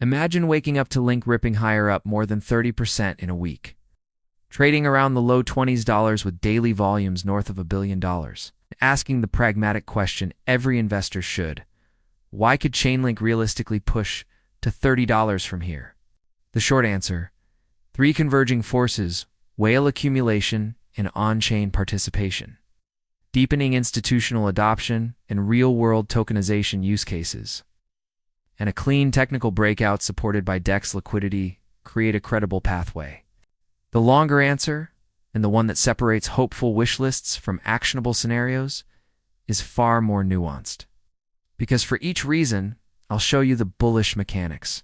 Imagine waking up to Link ripping higher up more than 30% in a week, trading around the low $20s with daily volumes north of $1 billion, asking the pragmatic question every investor should: why could Chainlink realistically push to $30 from here? The short answer: three converging forces: whale accumulation and on-chain participation, deepening institutional adoption and real-world tokenization use cases, and a clean technical breakout supported by DEX liquidity create a credible pathway. The longer answer, and the one that separates hopeful wish lists from actionable scenarios, is far more nuanced. Because for each reason, I'll show you the bullish mechanics,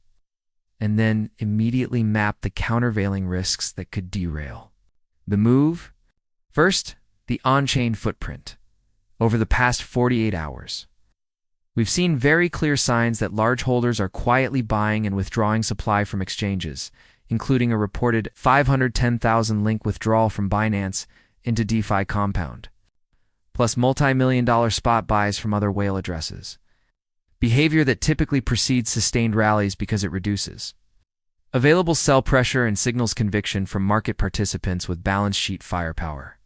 and then immediately map the countervailing risks that could derail the move. First, the on-chain footprint. Over the past 48 hours, we've seen very clear signs that large holders are quietly buying and withdrawing supply from exchanges, including a reported 510,000 Link withdrawal from Binance into DeFi Compound, plus multi-million-dollar spot buys from other whale addresses. Behavior that typically precedes sustained rallies because it reduces available sell pressure and signals conviction from market participants with balance sheet firepower.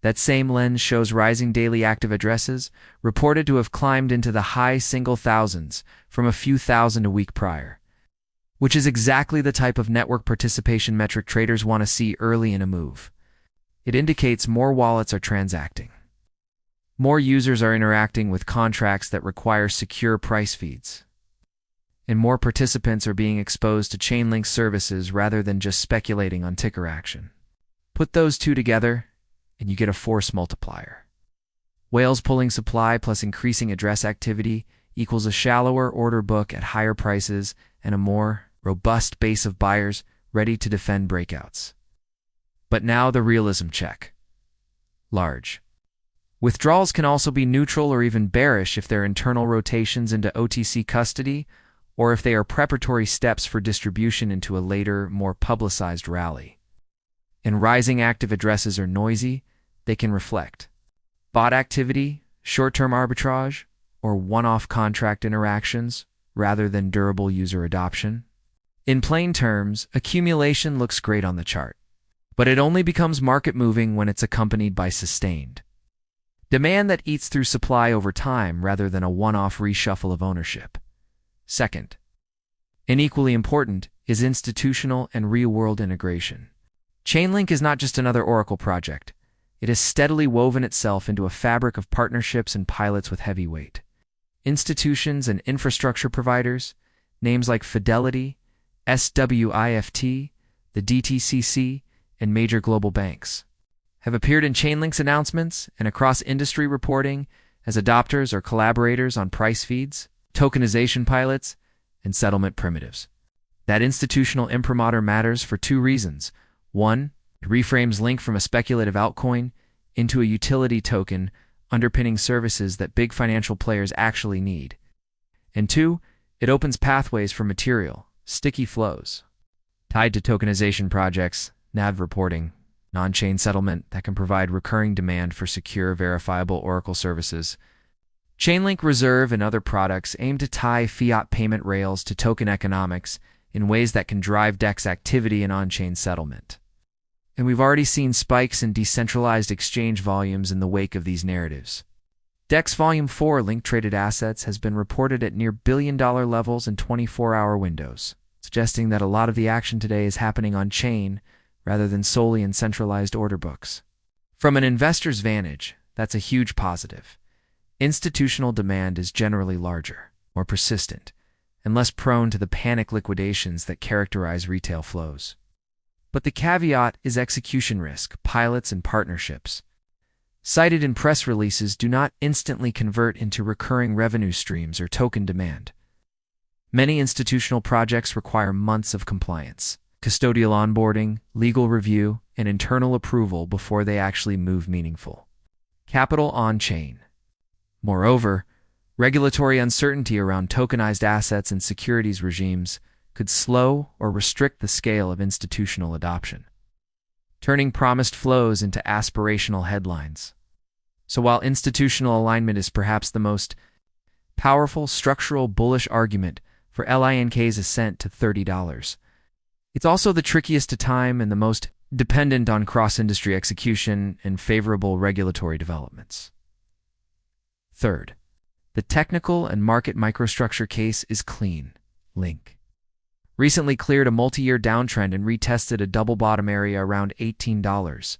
That same lens shows rising daily active addresses, reported to have climbed into the high single thousands from a few thousand a week prior, which is exactly the type of network participation metric traders want to see early in a move. It indicates more wallets are transacting. More users are interacting with contracts that require secure price feeds, and more participants are being exposed to Chainlink services rather than just speculating on ticker action. Put those two together, and you get a force multiplier. Whales pulling supply plus increasing address activity equals a shallower order book at higher prices and a more robust base of buyers ready to defend breakouts. But now the realism check. Large withdrawals can also be neutral or even bearish if they're internal rotations into OTC custody, or if they are preparatory steps for distribution into a later, more publicized rally. And rising active addresses are noisy, they can reflect bot activity, short-term arbitrage, or one-off contract interactions rather than durable user adoption. In plain terms, accumulation looks great on the chart, but it only becomes market-moving when it's accompanied by sustained demand that eats through supply over time rather than a one-off reshuffle of ownership. Second, and equally important, is institutional and real-world integration. Chainlink is not just another Oracle project. It has steadily woven itself into a fabric of partnerships and pilots with heavyweight institutions and infrastructure providers, names like Fidelity, SWIFT, the DTCC, and major global banks, have appeared in Chainlink's announcements and across industry reporting as adopters or collaborators on price feeds, tokenization pilots, and settlement primitives. That institutional imprimatur matters for two reasons. One, it reframes Link from a speculative altcoin into a utility token underpinning services that big financial players actually need. And two, it opens pathways for material, sticky flows tied to tokenization projects, NAV reporting, on-chain settlement that can provide recurring demand for secure, verifiable Oracle services. Chainlink Reserve and other products aim to tie fiat payment rails to token economics in ways that can drive DEX activity and on-chain settlement. And we've already seen spikes in decentralized exchange volumes in the wake of these narratives. DEX Volume 4 Link-traded assets has been reported at near billion-dollar levels in 24-hour windows, suggesting that a lot of the action today is happening on-chain rather than solely in centralized order books. From an investor's vantage, that's a huge positive. Institutional demand is generally larger, more persistent, and less prone to the panic liquidations that characterize retail flows. But the caveat is execution risk. Pilots and partnerships, cited in press releases, do not instantly convert into recurring revenue streams or token demand. Many institutional projects require months of compliance, custodial onboarding, legal review, and internal approval before they actually move meaningful capital on-chain. Moreover, regulatory uncertainty around tokenized assets and securities regimes could slow or restrict the scale of institutional adoption, turning promised flows into aspirational headlines. So while institutional alignment is perhaps the most powerful structural bullish argument for LINK's ascent to $30. It's also the trickiest to time and the most dependent on cross-industry execution and favorable regulatory developments. Third, the technical and market microstructure case is clean. Link recently cleared a multi-year downtrend and retested a double bottom area around $18,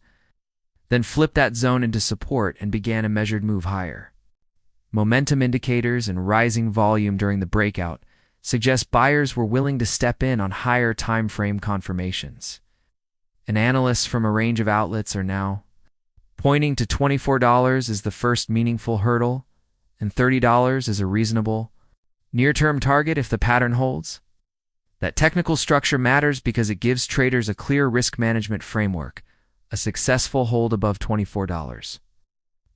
then flipped that zone into support and began a measured move higher. Momentum indicators and rising volume during the breakout suggest buyers were willing to step in on higher time frame confirmations. And analysts from a range of outlets are now pointing to $24 as the first meaningful hurdle and $30 as a reasonable near-term target if the pattern holds. That technical structure matters because it gives traders a clear risk management framework, a successful hold above $24.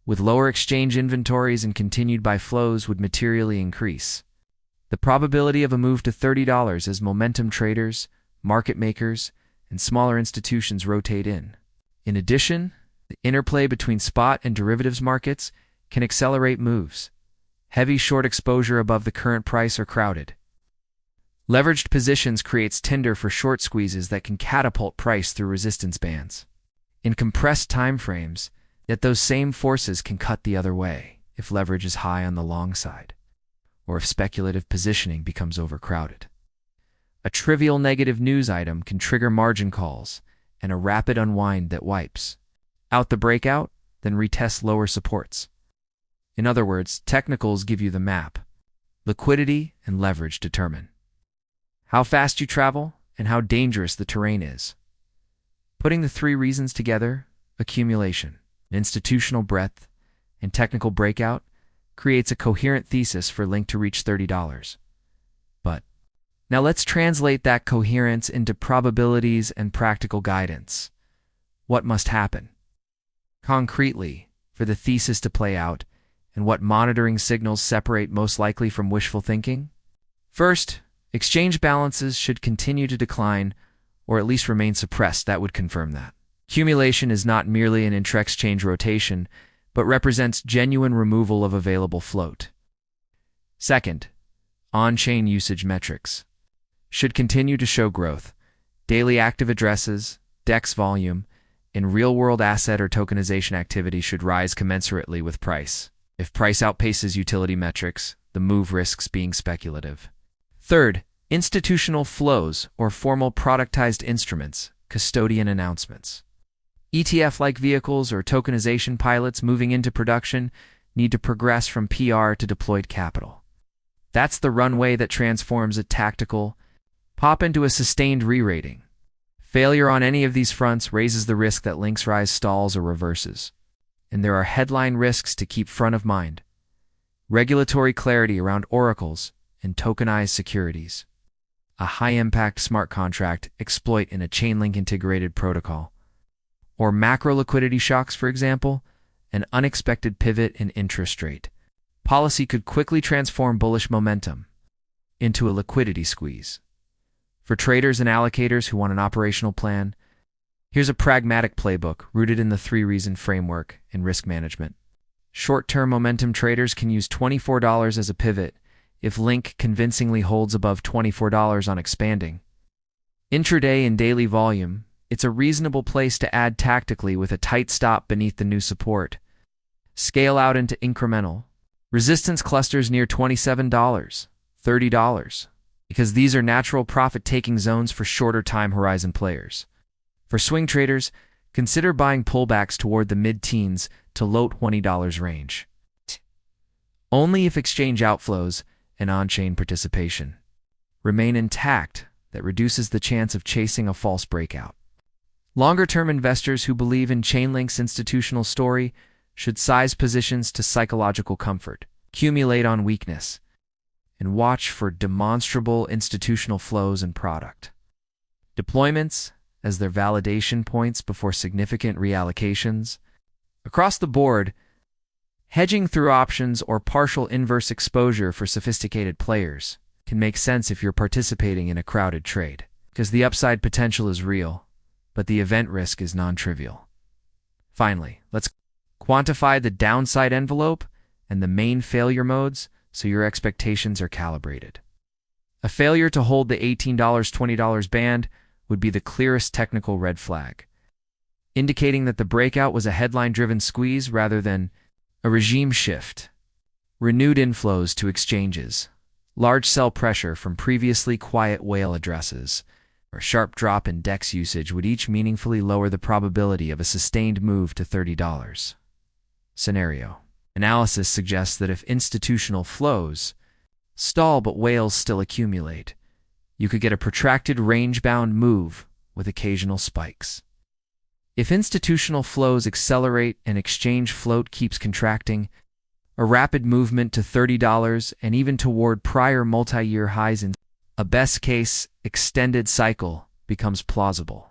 With lower exchange inventories and continued buy flows would materially increase the probability of a move to $30 as momentum traders, market makers, and smaller institutions rotate in. In addition, the interplay between spot and derivatives markets can accelerate moves. Heavy short exposure above the current price are crowded. Leveraged positions creates tinder for short squeezes that can catapult price through resistance bands. In compressed time frames, yet those same forces can cut the other way if leverage is high on the long side, or if speculative positioning becomes overcrowded. A trivial negative news item can trigger margin calls and a rapid unwind that wipes out the breakout, then retests lower supports. In other words, technicals give you the map. Liquidity and leverage determine how fast you travel and how dangerous the terrain is. Putting the three reasons together, accumulation, institutional breadth, and technical breakout, creates a coherent thesis for Link to reach $30. But now let's translate that coherence into probabilities and practical guidance. What must happen concretely for the thesis to play out, and what monitoring signals separate most likely from wishful thinking? First, exchange balances should continue to decline or at least remain suppressed. That would confirm that. Accumulation is not merely an intra-exchange rotation, but represents genuine removal of available float. Second, on-chain usage metrics should continue to show growth. Daily active addresses, DEX volume, and real-world asset or tokenization activity should rise commensurately with price. If price outpaces utility metrics, the move risks being speculative. Third, institutional flows or formal productized instruments, custodian announcements. ETF-like vehicles or tokenization pilots moving into production need to progress from PR to deployed capital. That's the runway that transforms a tactical pop into a sustained re-rating. Failure on any of these fronts raises the risk that Link's rise stalls or reverses. And there are headline risks to keep front of mind. Regulatory clarity around oracles and tokenized securities. A high-impact smart contract exploit in a Chainlink integrated protocol. Or macro liquidity shocks, for example, an unexpected pivot in interest rate policy could quickly transform bullish momentum into a liquidity squeeze. For traders and allocators who want an operational plan, here's a pragmatic playbook rooted in the three-reason framework and risk management. Short-term momentum traders can use $24 as a pivot if Link convincingly holds above $24 on expanding. Intraday and daily volume, it's a reasonable place to add tactically with a tight stop beneath the new support. Scale out into incremental resistance clusters near $27, $30, because these are natural profit-taking zones for shorter time horizon players. For swing traders, consider buying pullbacks toward the mid-teens to low $20 range. Only if exchange outflows and on-chain participation remain intact, that reduces the chance of chasing a false breakout. Longer-term investors who believe in Chainlink's institutional story should size positions to psychological comfort, accumulate on weakness, and watch for demonstrable institutional flows and product deployments as their validation points before significant reallocations. Across the board, hedging through options or partial inverse exposure for sophisticated players can make sense if you're participating in a crowded trade, because the upside potential is real, but the event risk is non-trivial. Finally, let's quantify the downside envelope and the main failure modes so your expectations are calibrated. A failure to hold the $18-$20 band would be the clearest technical red flag, indicating that the breakout was a headline-driven squeeze rather than a regime shift. Renewed inflows to exchanges, large sell pressure from previously quiet whale addresses, or a sharp drop in DEX usage would each meaningfully lower the probability of a sustained move to $30. Scenario. Analysis suggests that if institutional flows stall but whales still accumulate, you could get a protracted range-bound move with occasional spikes. If institutional flows accelerate and exchange float keeps contracting, a rapid movement to $30 and even toward prior multi-year highs in a best-case extended cycle becomes plausible.